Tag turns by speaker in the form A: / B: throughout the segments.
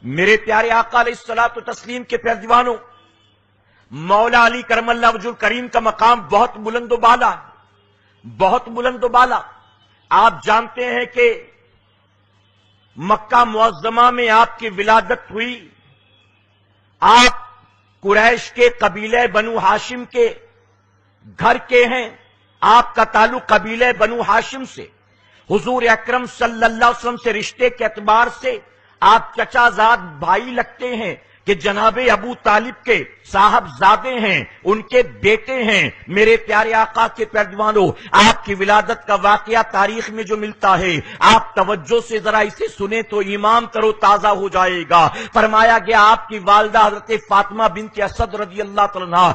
A: میرے پیارے آقا علیہ الصلوۃ والتسلیم کے پیروانوں، مولا علی کرم اللہ وجہ الکریم کا مقام بہت بلند و بالا، بہت بلند و بالا۔ آپ جانتے ہیں کہ مکہ معظمہ میں آپ کی ولادت ہوئی۔ آپ قریش کے قبیلہ بنو ہاشم کے گھر کے ہیں، آپ کا تعلق قبیلہ بنو ہاشم سے، حضور اکرم صلی اللہ علیہ وسلم سے رشتے کے اعتبار سے آپ چچا زاد بھائی لگتے ہیں کہ جناب ابو طالب کے صاحبزادے ہیں، ان کے بیٹے ہیں۔ میرے پیارے آقا کے پیروانوں، آپ کی ولادت کا واقعہ تاریخ میں جو ملتا ہے، آپ توجہ سے ذرا اسے سنیں تو ایمان تر و تازہ ہو جائے گا۔ فرمایا گیا آپ کی والدہ حضرت فاطمہ بنت اسد رضی اللہ تعالی عنہا،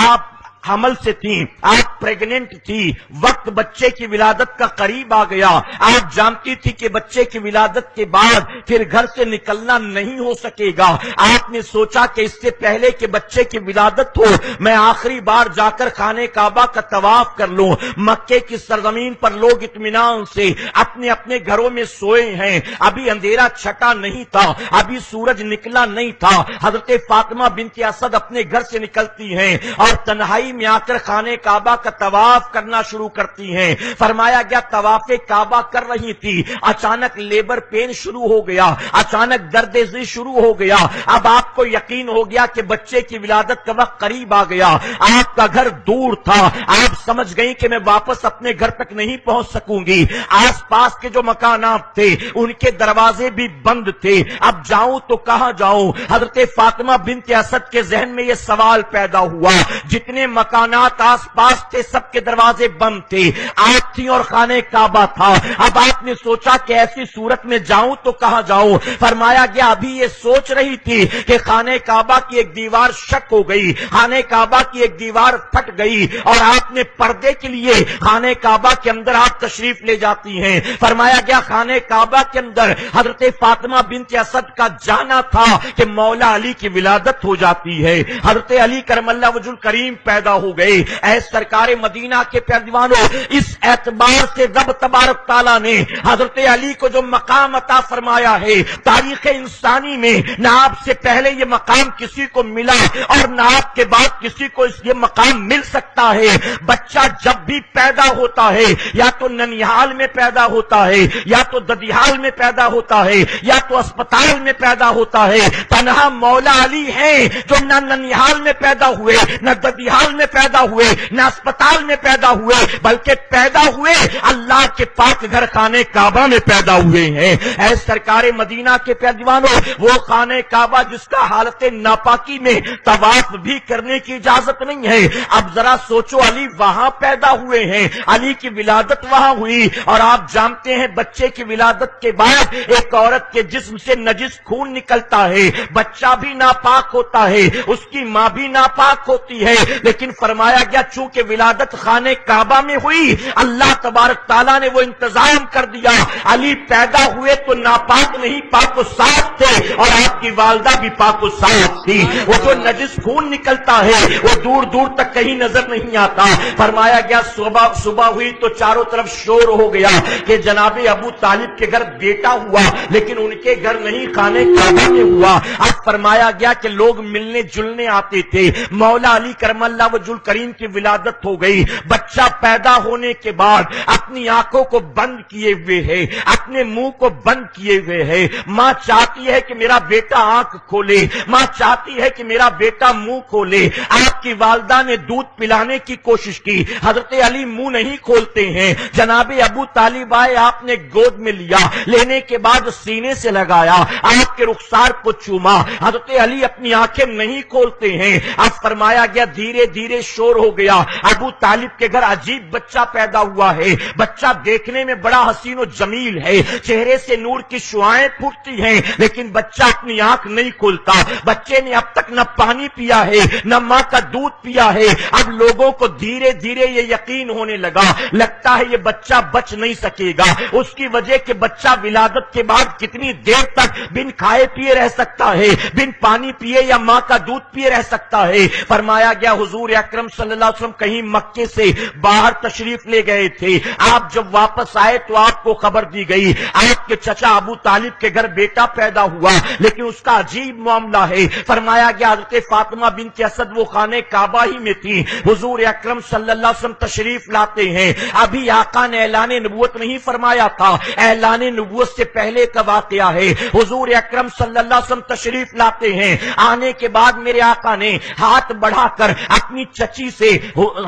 A: آپ حمل سے تھیں، آپ پریگننٹ تھی، وقت بچے کی ولادت کا قریب آ گیا۔ آپ جانتی تھی کہ بچے کی ولادت کے بعد پھر گھر سے نکلنا نہیں ہو سکے گا۔ آپ نے سوچا کہ اس سے پہلے کہ بچے کی ولادت ہو، میں آخری بار جا کر خانہ کعبہ کا طواف کر لوں۔ مکے کی سرزمین پر لوگ اطمینان سے اپنے اپنے گھروں میں سوئے ہیں، ابھی اندھیرا چھٹا نہیں تھا، ابھی سورج نکلا نہیں تھا۔ حضرت فاطمہ بنت اسد اپنے گھر سے نکلتی ہیں اور تنہائی میں آ کر خانہ کعبہ کا طواف کرنا شروع کرتی ہیں۔ فرمایا گیا طواف کعبہ کر رہی تھی، اچانک لیبر پین شروع ہو گیا، اچانک درد ذی شروع ہو گیا۔ اب آپ کو یقین ہو گیا کہ بچے کی ولادت کا وقت قریب آ گیا۔ آپ کا گھر دور تھا، آپ سمجھ گئی کہ میں واپس اپنے گھر تک نہیں پہنچ سکوں گی۔ آس پاس کے جو مکانات تھے ان کے دروازے بھی بند تھے، اب جاؤں تو کہاں جاؤں؟ حضرت فاطمہ بنت اسد کے ذہن میں یہ سوال پیدا ہوا۔ جتنے مکانات آس پاس تھے سب کے دروازے بند تھے، آگ تھی اور خانہ کعبہ تھا۔ اب آپ نے سوچا کہ ایسی صورت میں جاؤں تو کہاں جاؤں؟ فرمایا گیا ابھی یہ سوچ رہی تھی کہ خانہ کعبہ کی ایک دیوار شک ہو گئی، خانہ کعبہ کی ایک دیوار پھٹ گئی اور آپ نے پردے کے لیے خانہ کعبہ کے اندر آپ تشریف لے جاتی ہیں۔ فرمایا گیا خانہ کعبہ کے اندر حضرت فاطمہ بنت اسد کا جانا تھا کہ مولا علی کی ولادت ہو جاتی ہے۔ حضرت علی کرم اللہ وجہ الکریم پیدا ہو گئے۔ اے سرکار مدینہ کے پیروانوں، اس اعتبار سے رب تبارک تعالیٰ نے حضرت علی کو جو مقام عطا فرمایا ہے، تاریخ انسانی میں نہ آپ سے پہلے یہ مقام کسی کو ملا اور نہ آپ کے بعد کسی کو یہ مقام مل سکتا ہے۔ بچہ جب بھی پیدا ہوتا ہے یا تو ننیہال میں پیدا ہوتا ہے، یا تو ددیہال میں پیدا ہوتا ہے، یا تو اسپتال میں پیدا ہوتا ہے۔ تنہا مولا علی ہیں جو نہ ننیہال میں پیدا ہوئے، نہ ددیہال میں پیدا ہوئے، نہ اسپتال میں پیدا ہوئے، بلکہ پیدا ہوئے اللہ کے پاک گھر خانہ کعبہ میں پیدا ہوئے ہیں۔ اے سرکار مدینہ کے پیروانوں، وہ خانہ کعبہ جس کا حالت ناپاکی میں طواف بھی کرنے کی اجازت نہیں ہے۔ اب ذرا سوچو، علی وہاں پیدا ہوئے ہیں، علی کی ولادت وہاں ہوئی، اور آپ جانتے ہیں بچے کی ولادت کے بعد ایک عورت کے جسم سے نجس خون نکلتا ہے، بچہ بھی ناپاک ہوتا ہے، اس کی ماں بھی ناپاک ہوتی ہے، لیکن فرمایا گیا چونکہ ولادت خانہ کعبہ میں ہوئی، اللہ تبارک تعالیٰ نے وہ انتظام کر دیا، علی پیدا ہوئے تو ناپاک نہیں، پاک و صاف تھے، اور آپ کی والدہ بھی پاک و صاف تھی۔ وہ جو نجس خون نکلتا ہے وہ دور دور تک کہیں نظر نہیں آتا۔ فرمایا گیا صبح ہوئی تو چاروں طرف شور ہو گیا کہ جناب ابو طالب کے گھر بیٹا ہوا، لیکن ان کے گھر نہیں، خانہ کعبہ میں ہوا۔ اب فرمایا گیا کہ لوگ ملنے جلنے آتے تھے۔ مولا علی کرم اللہ وجہ الکریم کی ولادت ہو گئی۔ بچہ پیدا ہونے کے بعد اپنی آنکھوں کو بند کیے ہوئے ہے، اپنے منہ کو بند کیے ہوئے ہے۔ ماں چاہتی ہے کہ میرا بیٹا آنکھ کھولے، ماں چاہتی ہے کہ میرا بیٹا منہ کھولے۔ آپ کی والدہ نے دودھ پلانے کی کوشش کی، حضرت علی منہ نہیں کھولتے ہیں۔ جناب ابو طالب آئے، آپ نے گود میں لیا، لینے کے بعد سینے سے لگایا، آپ کے رخسار کو چوما۔ حضرت علی اپنی آنکھیں نہیں کھولتے ہیں۔ اب فرمایا گیا دھیرے دھیرے شور ہو گیا، ابو طالب کے گھر عجیب بچہ پیدا ہوا ہے۔ بچہ دیکھنے میں بڑا حسین و جمیل ہے، چہرے سے نور کی شعاعیں پھوٹتی ہیں، لیکن بچہ اپنی آنکھ نہیں کھولتا۔ بچے نے اب تک نہ پانی پیا ہے نہ ماں کا دودھ پیا ہے۔ اب لوگوں کو دھیرے دھیرے یہ یقین ہونے لگا، لگتا ہے یہ بچہ بچ نہیں سکے گا۔ اس کی وجہ کہ بچہ ولادت کے بعد کتنی دیر تک بن کھائے پیے رہ سکتا ہے، بن پانی پیے یا ماں کا دودھ پیے رہ سکتا ہے۔ فرمایا گیا حضور اکرم صلی اللہ علیہ وسلم کہیں مکے سے باہر تشریف لے گئے تھے. آپ جب واپس آئے تو آپ کو خبر دی گئی آپ کے چچا ابو طالب کے گھر بیٹا پیدا ہوا, لیکن اس کا عجیب معاملہ ہے. فرمایا گیا حضرت فاطمہ بنت اسد وہ خانے کعبہ ہی میں تھی. حضور اکرم صلی اللہ علیہ وسلم تشریف لاتے ہیں. ابھی آقا نے اعلان نبوت نہیں فرمایا تھا, اعلان نبوت سے پہلے کا واقعہ ہے. حضور اکرم صلی اللہ علیہ وسلم تشریف لاتے ہیں. آنے کے بعد میرے آقا نے ہاتھ بڑھا کر اپنی چچی سے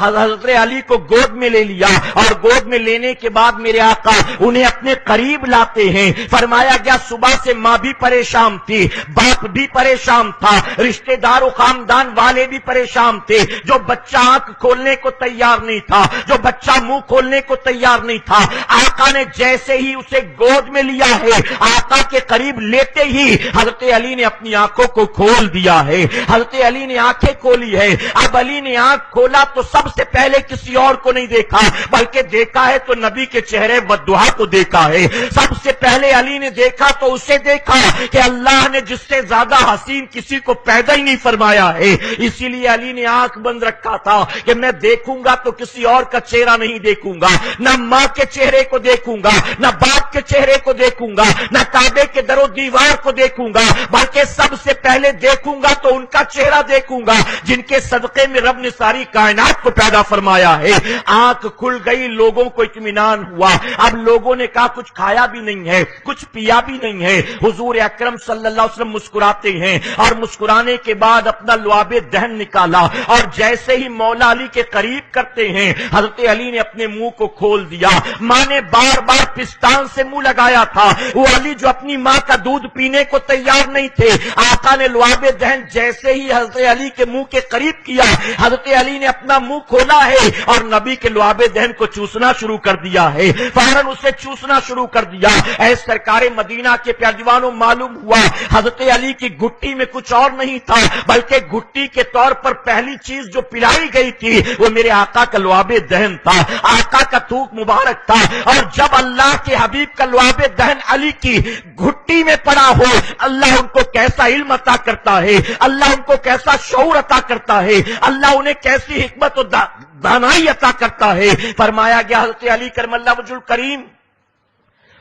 A: حضرت علی کو گود میں لے لیا, اور گود میں لینے کے بعد میرے آقا انہیں اپنے قریب لاتے ہیں. فرمایا گیا صبح سے ماں بھی پریشان تھی, باپ بھی پریشان تھا, رشتہ دار و خاندان والے بھی پریشان تھے. جو بچہ آنکھ کھولنے کو تیار نہیں تھا, جو بچہ منہ کھولنے کو تیار نہیں تھا, آقا نے جیسے ہی اسے گود میں لیا ہے, آقا کے قریب لیتے ہی حضرت علی نے اپنی آنکھوں کو کھول دیا ہے. حضرت علی نے آنکھیں کھولی ہے. اب علی نے آنکھ کھولا تو سب سے پہلے کسی اور کو نہیں دیکھا, بلکہ دیکھا ہے تو نبی کے چہرے والضحیٰ کو دیکھا ہے. سب سے پہلے علی نے دیکھا تو اسے دیکھا کہ اللہ نے جس سے زیادہ حسین کسی کو پیدا ہی نہیں فرمایا ہے. اسی لیے علی نے آنکھ بند رکھا تھا کہ میں دیکھوں گا تو کسی اور کا چہرہ نہیں دیکھوں گا, نہ ماں کے چہرے کو دیکھوں گا, نہ باپ کے چہرے کو دیکھوں گا, نہ کعبے کے در و دیوار کو دیکھوں گا, بلکہ سب سے پہلے دیکھوں گا تو ان کا چہرہ دیکھوں گا جن کے صدقے میں رب نے ساری کائنات کو پیدا فرمایا ہے. آنکھ کھل گئی, لوگوں کو اطمینان ہوا. اب لوگوں نے کہا کچھ کھایا بھی نہیں ہے, کچھ پیا بھی نہیں ہے. حضور اکرم صلی اللہ علیہ وسلم مسکراتے ہیں, اور مسکرانے کے بعد اپنا لعاب دہن نکالا, اور جیسے ہی مولا علی کے قریب کرتے ہیں حضرت علی نے اپنے منہ کو کھول دیا. ماں نے بار بار پستان سے منہ لگایا تھا, وہ علی جو اپنی ماں کا دودھ پینے کو تیار نہیں تھے. آقا نے لعاب دہن جیسے ہی حضرت علی کے منہ کے قریب کیا, حضرت علی نے اپنا منہ کھولا ہے اور نبی کے لعاب دہن کو چوسنا شروع کر دیا ہے, فوراً اسے چوسنا شروع کر دیا. اے سرکار مدینہ کے پیارجوانوں, معلوم ہوا حضرت علی کی گھٹی میں کچھ اور نہیں تھا, بلکہ گھٹی کے طور پر پہلی چیز جو پلائی گئی تھی وہ میرے آقا کا لعاب دہن تھا, آقا کا تھوک مبارک تھا. اور جب اللہ کے حبیب کا لعاب دہن علی کی گھٹی میں پڑا ہو, اللہ ان کو کیسا علم عطا کرتا ہے, اللہ ان کو کیسا شعور عطا کرتا ہے, اللہ انہیں کیسی حکمت و دانائی عطا کرتا ہے. فرمایا گیا حضرت علی کرم اللہ وجہ الکریم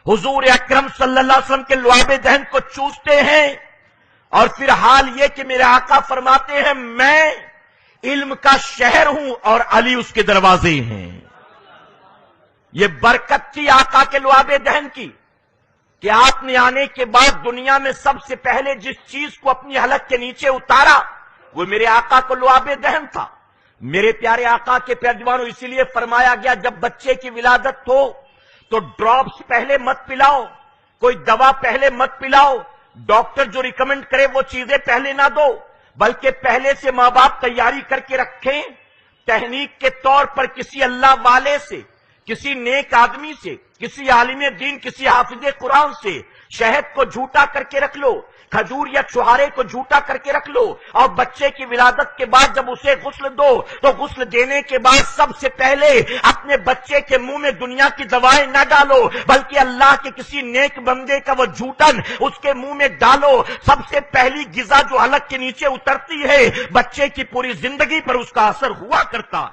A: حضور اکرم صلی اللہ علیہ وسلم کے لعاب دہن کو چوستے ہیں, اور پھر حال یہ کہ میرے آقا فرماتے ہیں میں علم کا شہر ہوں اور علی اس کے دروازے ہیں. یہ برکت تھی آقا کے لعاب دہن کی کہ آپ نے آنے کے بعد دنیا میں سب سے پہلے جس چیز کو اپنی حلق کے نیچے اتارا وہ میرے آقا کو لعاب دہن تھا. میرے پیارے آقا کے پیارجوانوں, اسی لیے فرمایا گیا جب بچے کی ولادت ہو تو ڈراپس پہلے مت پلاؤ, کوئی دوا پہلے مت پلاؤ, ڈاکٹر جو ریکمنڈ کرے وہ چیزیں پہلے نہ دو, بلکہ پہلے سے ماں باپ تیاری کر کے رکھیں. تحنیک کے طور پر کسی اللہ والے سے, کسی نیک آدمی سے, کسی عالم دین, کسی حافظ قرآن سے شہد کو جھوٹا کر کے رکھ لو, کھجور یا چھہارے کو جھوٹا کر کے رکھ لو, اور بچے کی ولادت کے بعد جب اسے غسل دو تو غسل دینے کے بعد سب سے پہلے اپنے بچے کے منہ میں دنیا کی دوائیں نہ ڈالو, بلکہ اللہ کے کسی نیک بندے کا وہ جھوٹن اس کے منہ میں ڈالو. سب سے پہلی غذا جو حلق کے نیچے اترتی ہے بچے کی پوری زندگی پر اس کا اثر ہوا کرتا.